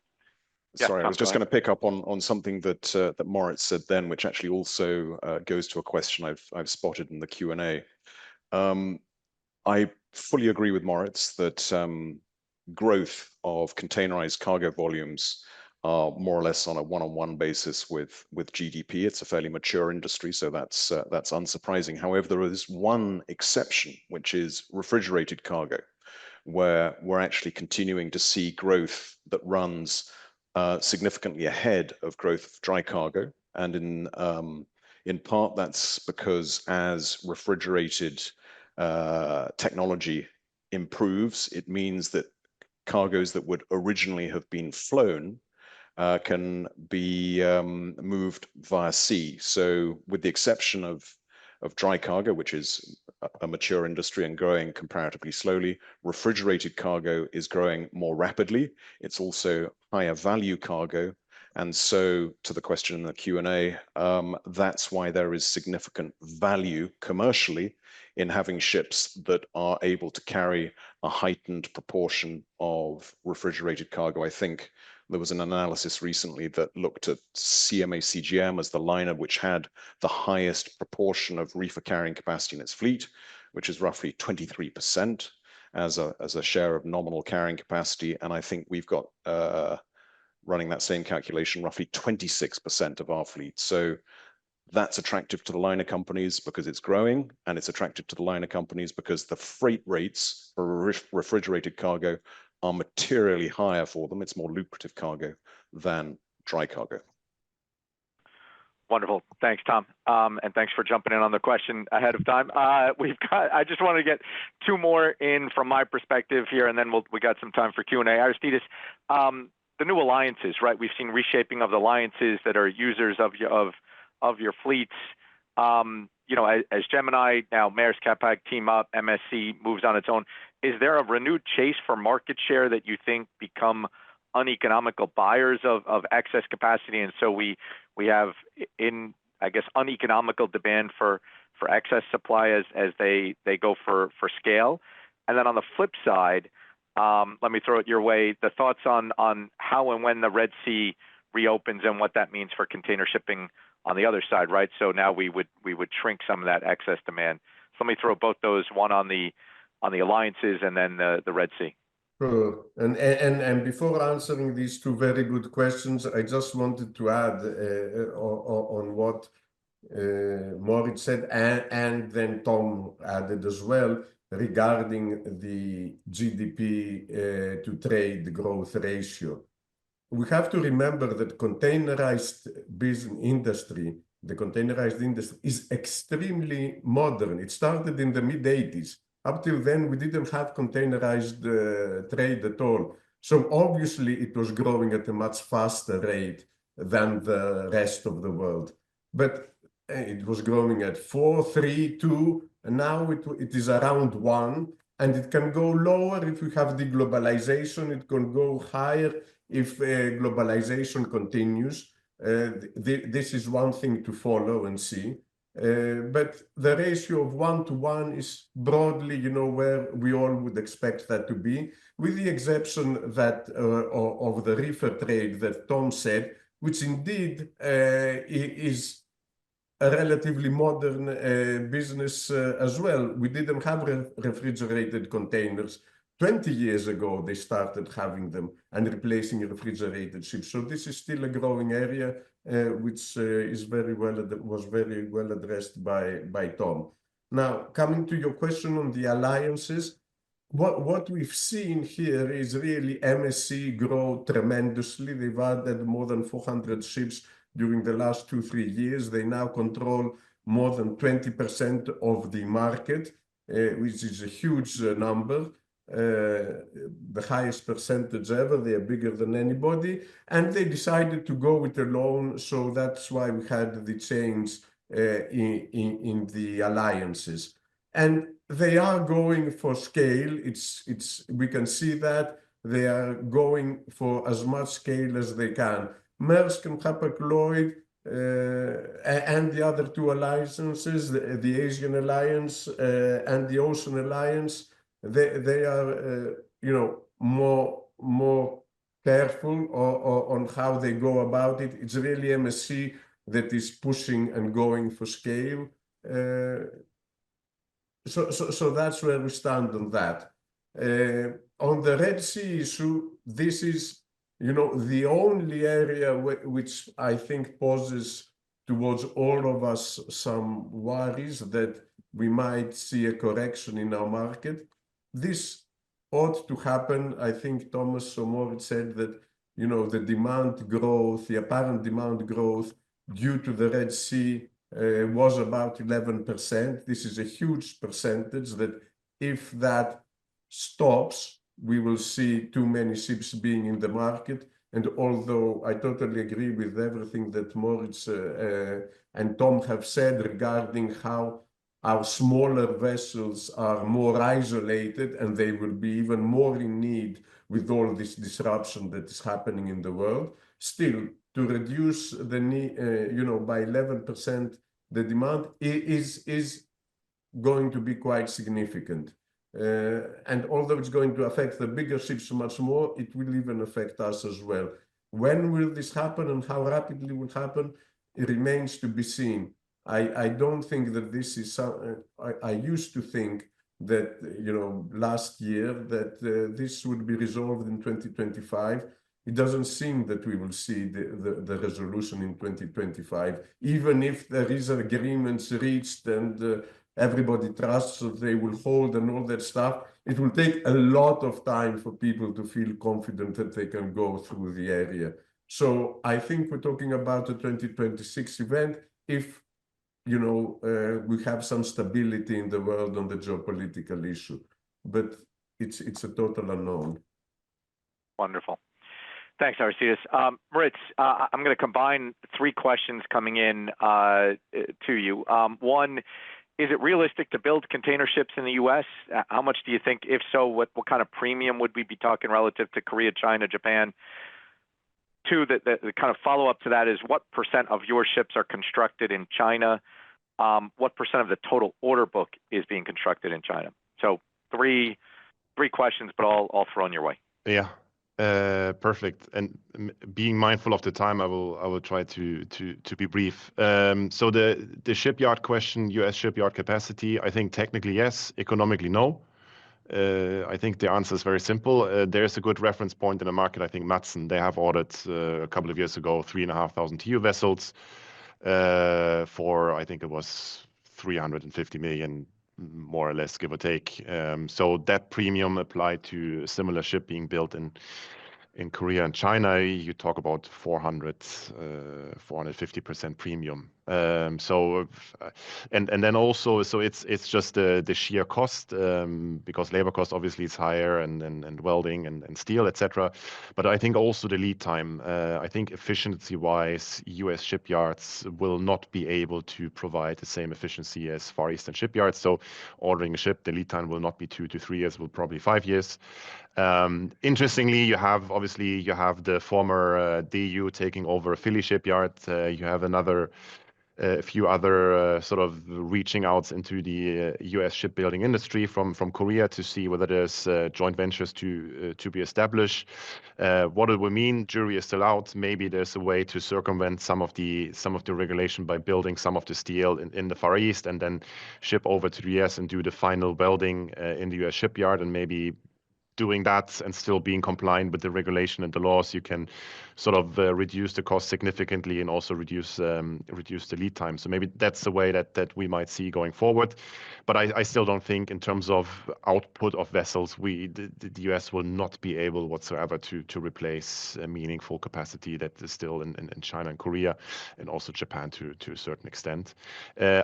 C: sorry, I was just going to pick up on something that Moritz said then, which actually also goes to a question I've spotted in the Q&A. I fully agree with Moritz that growth of containerized cargo volumes are more or less on a one-on-one basis with GDP. It's a fairly mature industry, so that's unsurprising. However, there is one exception, which is refrigerated cargo, where we're actually continuing to see growth that runs significantly ahead of growth of dry cargo. And in part, that's because as refrigerated technology improves, it means that cargoes that would originally have been flown can be moved via sea. So with the exception of dry cargo, which is a mature industry and growing comparatively slowly, refrigerated cargo is growing more rapidly. It's also higher value cargo. And so to the question in the Q&A, that's why there is significant value commercially in having ships that are able to carry a heightened proportion of refrigerated cargo. I think there was an analysis recently that looked at CMA CGM as the liner which had the highest proportion of reefer carrying capacity in its fleet, which is roughly 23%. as a share of nominal carrying capacity. And I think we've got, running that same calculation, roughly 26% of our fleet. So that's attractive to the liner companies because it's growing, and it's attractive to the liner companies because the freight rates for refrigerated cargo are materially higher for them. It's more lucrative cargo than dry cargo.
A: Wonderful. Thanks, Tom. And thanks for jumping in on the question ahead of time. I just want to get two more in from my perspective here, and then we got some time for Q&A. Aristides, the new alliances, right? We've seen reshaping of the alliances that are users of your fleets. You know, as Gemini, now Maersk, Hapag team up, MSC moves on its own. Is there a renewed chase for market share that you think become uneconomical buyers of excess capacity, and so we have, in I guess, uneconomical demand for excess supply as they go for scale? And then on the flip side, let me throw it your way, the thoughts on how and when the Red Sea reopens and what that means for container shipping on the other side, right? So now we would shrink some of that excess demand. So let me throw both those, one on the alliances and then the Red Sea.
B: Sure. And before answering these two very good questions, I just wanted to add on what Moritz said, and then Tom added as well, regarding the GDP to trade growth ratio. We have to remember that containerized business industry, the containerized industry, is extremely modern. It started in the mid-80s. Up till then, we didn't have containerized trade at all. So obviously, it was growing at a much faster rate than the rest of the world. But it was growing at 4, 3, 2, and now it is around 1. And it can go lower if we have deglobalization. It can go higher if globalization continues. This is one thing to follow and see. But the ratio of 1 to 1 is broadly, you know, where we all would expect that to be, with the exception that of the reefer trade that Tom said, which indeed is a relatively modern business as well. We didn't have refrigerated containers. 20 years ago, they started having them and replacing refrigerated ships. So this is still a growing area, which was very well addressed by Tom. Now, coming to your question on the alliances, what we've seen here is really MSC grow tremendously. They've added more than 400 ships during the last 2-3 years. They now control more than 20% of the market, which is a huge number. The highest percentage ever. They are bigger than anybody, and they decided to go it alone. So that's why we had the change in the alliances, and they are going for scale. We can see that they are going for as much scale as they can. Maersk and Hapag-Lloyd and the other two alliances, the Asian Alliance and the Ocean Alliance, they are, you know, more careful on how they go about it. It's really MSC that is pushing and going for scale. So that's where we stand on that. On the Red Sea issue, this is, you know, the only area which I think poses towards all of us some worries that we might see a correction in our market. This ought to happen. I think Thomas or Moritz said that, you know, the demand growth, the apparent demand growth due to the Red Sea was about 11%. This is a huge percentage that if that stops, we will see too many ships being in the market. And although I totally agree with everything that Moritz and Tom have said regarding how our smaller vessels are more isolated and they will be even more in need with all this disruption that is happening in the world, still to reduce the need, you know, by 11% the demand is going to be quite significant. And although it's going to affect the bigger ships much more, it will even affect us as well. When will this happen and how rapidly it will happen? It remains to be seen. I don't think that this is I used to think that, last year, that this would be resolved in 2025. It doesn't seem that we will see the resolution in 2025, even if there is agreements reached and everybody trusts that they will hold and all that stuff. It will take a lot of time for people to feel confident that they can go through the area. So I think we're talking about a 2026 event if we have some stability in the world on the geopolitical issue, but it's a total unknown.
A: Wonderful. Thanks, Aristides. Moritz, I'm going to combine three questions coming in to you. One, is it realistic to build container ships in the U.S.? How much do you think? If so, what kind of premium would we be talking relative to Korea, China, Japan? Two, the kind of follow-up to that is what % of your ships are constructed in China? What % of the total order book is being constructed in China? So three questions, but all thrown your way.
D: Yeah, perfect. And being mindful of the time, I will try to be brief. So the shipyard question, U.S. shipyard capacity, I think technically yes, economically no. I think the answer is very simple. There's a good reference point in the market. I think Matson, they have ordered a couple of years ago 3,500 TEU vessels for, I think it was 350 million, more or less, give or take. So that premium applied to a similar ship being built in Korea and China, you talk about 450% premium. So and then also, so it's just the sheer cost, because labor cost obviously is higher and welding and steel, etc. But I think also the lead time. I think efficiency-wise, U.S. shipyards will not be able to provide the same efficiency as Far Eastern shipyards. So ordering a ship, the lead time will not be 2 to 3 years, will probably 5 years. Interestingly, you have the former DU taking over a Philly shipyard. You have a few other sort of reaching out into the U.S. shipbuilding industry from Korea to see whether there's joint ventures to be established. What it will mean, jury is still out. Maybe there's a way to circumvent some of the regulation by building some of the steel in the Far East and then ship over to the U.S. and do the final welding in the U.S. shipyard, and maybe doing that and still being compliant with the regulation and the laws, you can sort of reduce the cost significantly and also reduce the lead time. So maybe that's the way that we might see going forward. But I still don't think in terms of output of vessels, the US will not be able whatsoever to replace a meaningful capacity that is still in China and Korea and also Japan to a certain extent.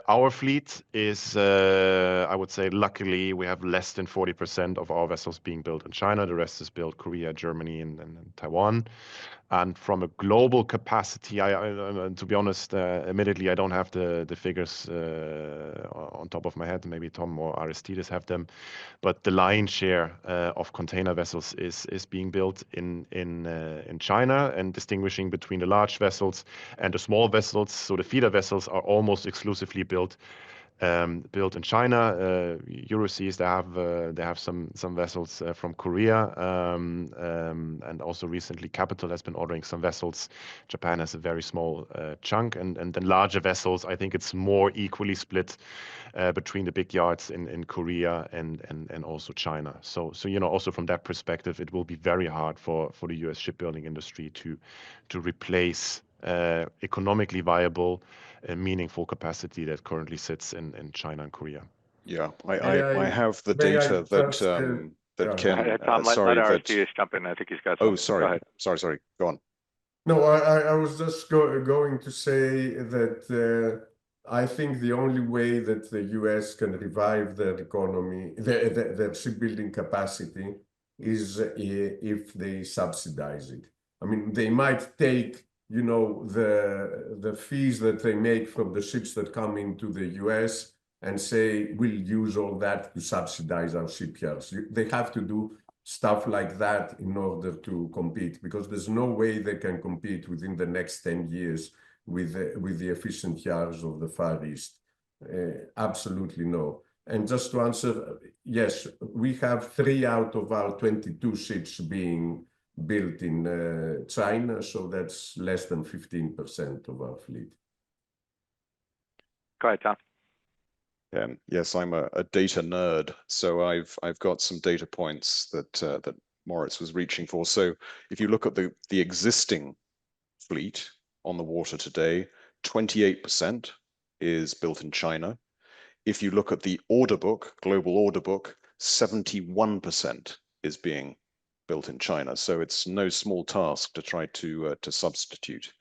D: Our fleet is, I would say, luckily, we have less than 40% of our vessels being built in China. The rest is built Korea, Germany, and Taiwan. And from a global capacity, to be honest, admittedly, I don't have the figures on top of my head. Maybe Tom or Aristides have them. But the lion's share of container vessels is being built in China, and distinguishing between the large vessels and the small vessels. So the feeder vessels are almost exclusively built in China. Euroseas, they have some vessels from Korea, and also recently Capital has been ordering some vessels. Japan has a very small chunk, and then larger vessels, I think it's more equally split between the big yards in Korea and also China. So also from that perspective, it will be very hard for the US shipbuilding industry to replace economically viable meaningful capacity that currently sits in China and Korea.
C: Yeah, I have the data that Ken.
A: Tom,
C: sorry,
A: let Aristides jump in. I think he's got something.
C: Oh, sorry. Sorry. Go on.
B: No, I was just going to say that I think the only way that the US can revive their economy, their shipbuilding capacity, is if they subsidize it. I mean, they might take the fees that they make from the ships that come into the US and say, we'll use all that to subsidize our shipyards. They have to do stuff like that in order to compete, because there's no way they can compete within the next 10 years with the efficient yards of the Far East. Absolutely no. And just to answer, yes, we have 3 out of our 22 ships being built in China, so that's less than 15% of our fleet.
A: Go ahead, Tom.
C: Yes, I'm a data nerd, so I've got some data points that Moritz was reaching for. So if you look at the existing fleet on the water today, 28% is built in China. If you look at the order book, global order book, 71% is being built in China. So it's no small task to try to substitute.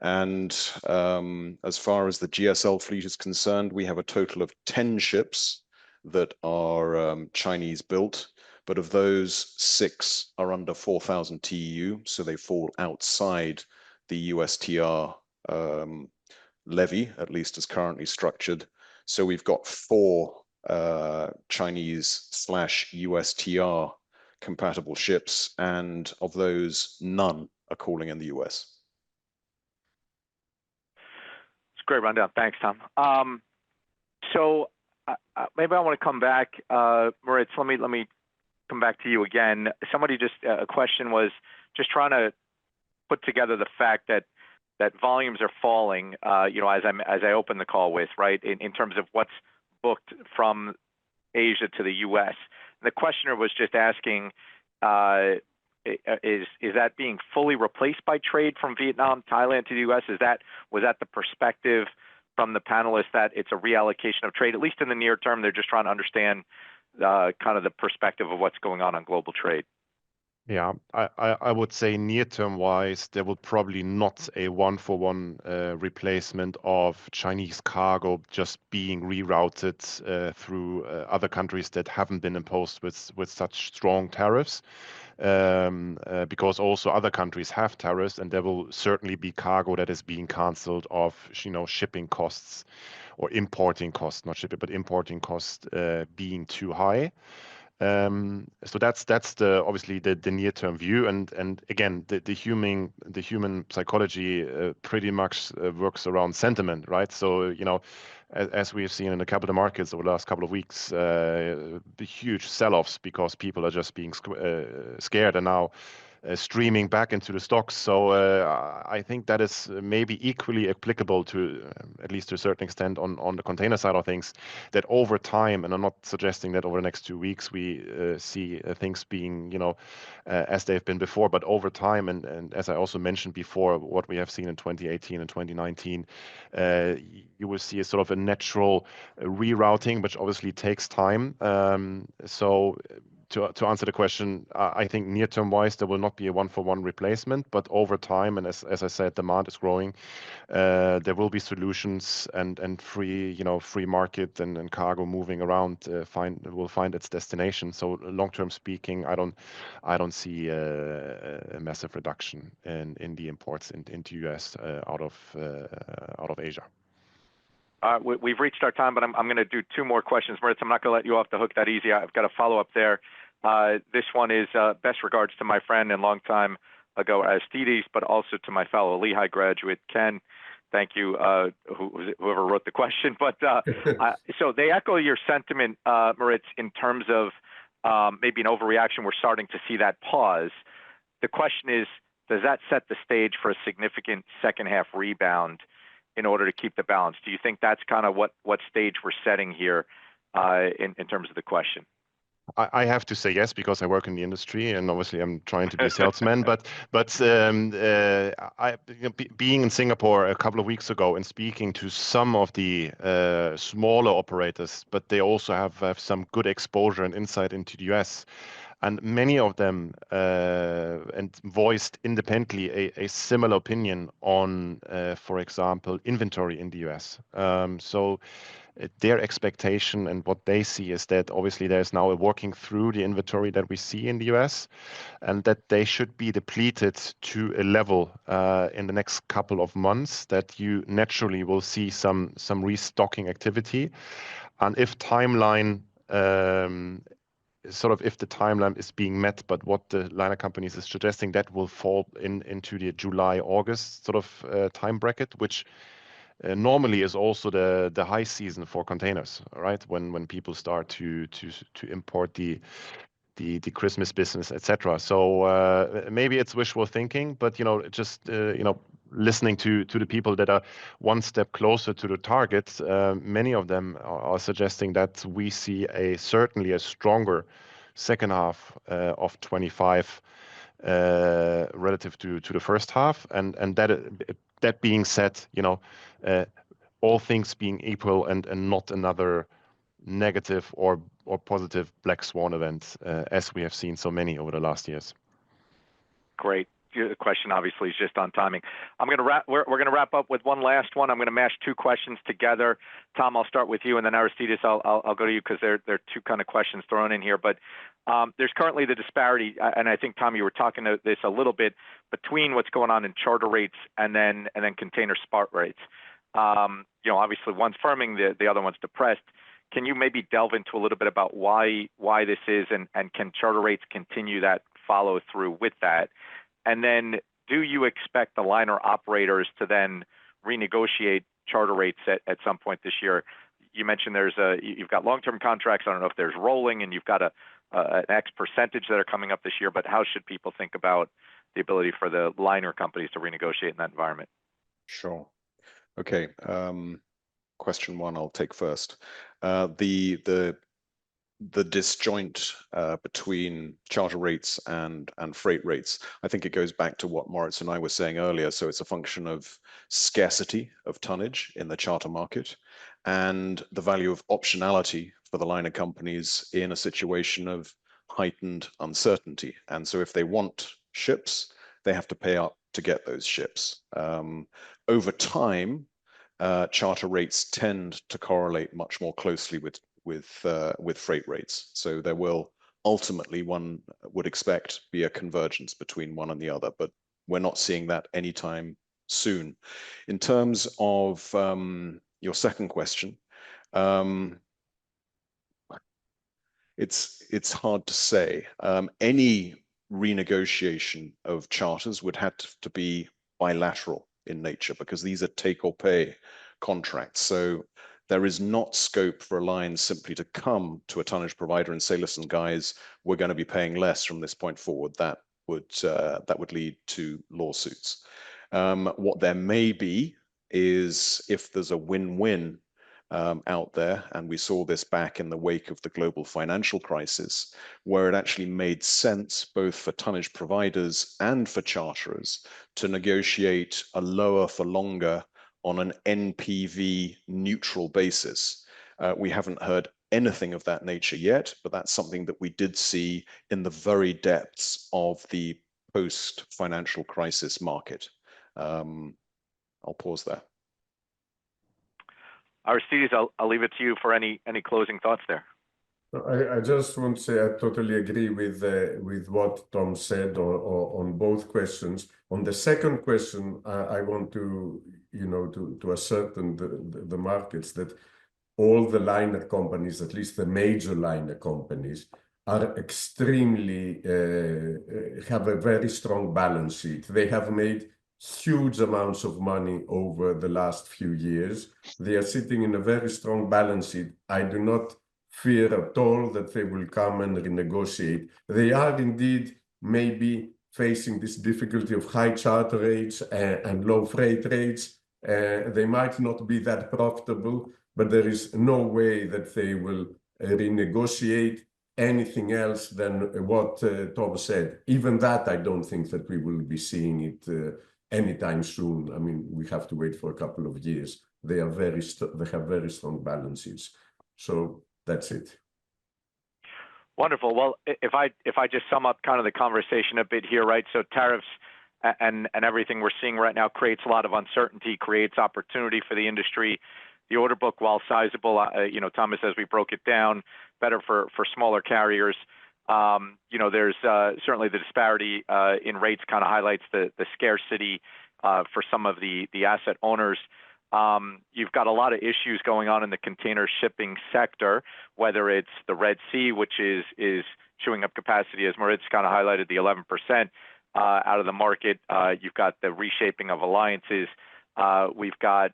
C: And as far as the GSL fleet is concerned, we have a total of 10 ships that are Chinese built, but of those, 6 are under 4,000 TEU, so they fall outside the USTR levy, at least as currently structured. So we've got 4 Chinese/USTR compatible ships, and of those, none are calling in the US.
A: It's a great rundown. Thanks, Tom. So maybe I want to come back, Moritz. Let me come back to you again. Somebody just a question was just trying to put together the fact that volumes are falling. You know, as I opened the call with, right, in terms of what's booked from Asia to the U.S. And the questioner was just asking, is that being fully replaced by trade from Vietnam, Thailand to the U.S.? Was that the perspective from the panelists, that it's a reallocation of trade, at least in the near term? They're just trying to understand kind of the perspective of what's going on global trade.
D: Yeah, I would say near-term wise, there will probably not a one-for-one replacement of Chinese cargo just being rerouted through other countries that haven't been imposed with such strong tariffs, because also other countries have tariffs, and there will certainly be cargo that is being cancelled of, you know, shipping costs or importing costs, not shipping, but importing costs being too high. So that's obviously the near-term view, and again, the human psychology pretty much works around sentiment, right? So, you know, as we have seen in the capital markets over the last couple of weeks, the huge sell-offs because people are just being scared and now streaming back into the stocks. So I think that is maybe equally applicable to, at least to a certain extent, on the container side of things, that over time, and I'm not suggesting that over the next 2 weeks we see things being, you know, as they've been before, but over time, and as I also mentioned before, what we have seen in 2018 and 2019, you will see a sort of a natural rerouting, which obviously takes time. So to answer the question, I think near-term wise, there will not be a one-for-one replacement, but over time, and as I said, demand is growing, there will be solutions and free market and cargo moving around will find its destination. So long-term speaking, I don't see a massive reduction in the imports into US out of Asia.
A: We've reached our time, but I'm going to do 2 more questions. Moritz, I'm not going to let you off the hook that easy. I've got a follow-up there. This one is best regards to my friend and longtime ago Aristides, but also to my fellow Lehigh graduate, Ken. Thank you, whoever wrote the question. But so they echo your sentiment, Moritz, in terms of maybe an overreaction. We're starting to see that pause. The question is, does that set the stage for a significant second half rebound in order to keep the balance? Do you think that's kind of what stage we're setting here in terms of the question?
D: I have to say yes, because I work in the industry, and obviously I'm trying to be a salesman. but being in Singapore a couple of weeks ago and speaking to some of the smaller operators, but they also have some good exposure and insight into the US. And many of them and voiced independently a similar opinion on, for example, inventory in the US. So their expectation and what they see is that obviously there's now a working through the inventory that we see in the US, and that they should be depleted to a level in the next couple of months that you naturally will see some restocking activity. And if timeline if the timeline is being met, but what the liner companies is suggesting, that will fall into the July-August sort of time bracket, which normally is also the high season for containers, right? When people start to import the Christmas business, etc. So maybe it's wishful thinking, but just listening to the people that are one step closer to the targets, many of them are suggesting that we see certainly a stronger second half of 25 relative to the first half, and that being said, all things being equal, and not another negative or positive black swan event as we have seen so many over the last years.
A: Great. The question obviously is just on timing. We're going to wrap up with one last one. I'm going to mash two questions together. Tom, I'll start with you, and then Aristides, I'll go to you because there are two kind of questions thrown in here. But there's currently the disparity, and I think, Tom, you were talking to this a little bit, between what's going on in charter rates and then container spot rates. Obviously one's firming, the other one's depressed. Can you maybe delve into a little bit about why this is, and can charter rates continue that follow through with that? And then, do you expect the liner operators to then renegotiate charter rates at some point this year? You mentioned you've got long-term contracts. I don't know if there's rolling, and you've got an X percentage that are coming up this year. But how should people think about the ability for the liner companies to renegotiate in that environment?
C: Sure. Okay. Question one, I'll take first. The disjoint between charter rates and freight rates, I think it goes back to what Moritz and I were saying earlier. So it's a function of scarcity of tonnage in the charter market and the value of optionality for the liner companies in a situation of heightened uncertainty. And so if they want ships, they have to pay up to get those ships. Over time, charter rates tend to correlate much more closely with freight rates. So there will ultimately, one would expect, be a convergence between one and the other, but we're not seeing that anytime soon. In terms of your second question, it's hard to say. Any renegotiation of charters would have to be bilateral in nature, because these are take or pay contracts. So there is not scope for a line simply to come to a tonnage provider and say, listen, guys, we're going to be paying less from this point forward. That would lead to lawsuits. What there may be is, if there's a win-win out there, and we saw this back in the wake of the global financial crisis, where it actually made sense both for tonnage providers and for charterers to negotiate a lower for longer on an NPV neutral basis. We haven't heard anything of that nature yet, but that's something that we did see in the very depths of the post-financial crisis market. I'll pause there.
A: Aristides, I'll leave it to you for any closing thoughts there.
B: I just want to say I totally agree with what Tom said on both questions. On the second question, I want to ascertain the markets that all the liner companies, at least the major liner companies, are extremely have a very strong balance sheet. They have made huge amounts of money over the last few years. They are sitting in a very strong balance sheet. I do not fear at all that they will come and renegotiate. They are indeed maybe facing this difficulty of high charter rates and low freight rates. They might not be that profitable, but there is no way that they will renegotiate anything else than what Tom said. Even that, I don't think that we will be seeing it anytime soon. I mean, we have to wait for a couple of years. They have very strong balance sheets. So that's it.
A: Wonderful. Well, if I just sum up kind of the conversation a bit here, right? So tariffs and everything we're seeing right now creates a lot of uncertainty, creates opportunity for the industry. The order book, while sizable, Thomas, as we broke it down, better for smaller carriers. There's certainly the disparity in rates kind of highlights the scarcity for some of the asset owners. You've got a lot of issues going on in the container shipping sector, whether it's the Red Sea, which is chewing up capacity, as Moritz kind of highlighted, the 11% out of the market. You've got the reshaping of alliances. We've got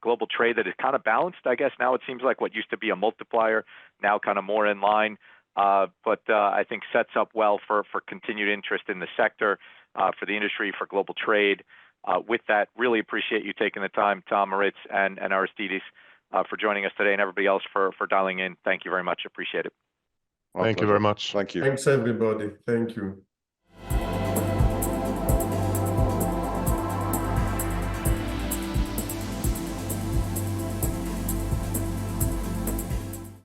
A: global trade that is kind of balanced, I guess. Now it seems like what used to be a multiplier, now kind of more in line. But I think sets up well for continued interest in the sector, for the industry, for global trade. With that, really appreciate you taking the time, Tom, Moritz, and Aristides, for joining us today, and everybody else for dialing in. Thank you very much. Appreciate it.
C: Our
D: Thank you very
C: pleasure.
D: much.
C: Thank you.
B: Thanks, everybody. Thank you.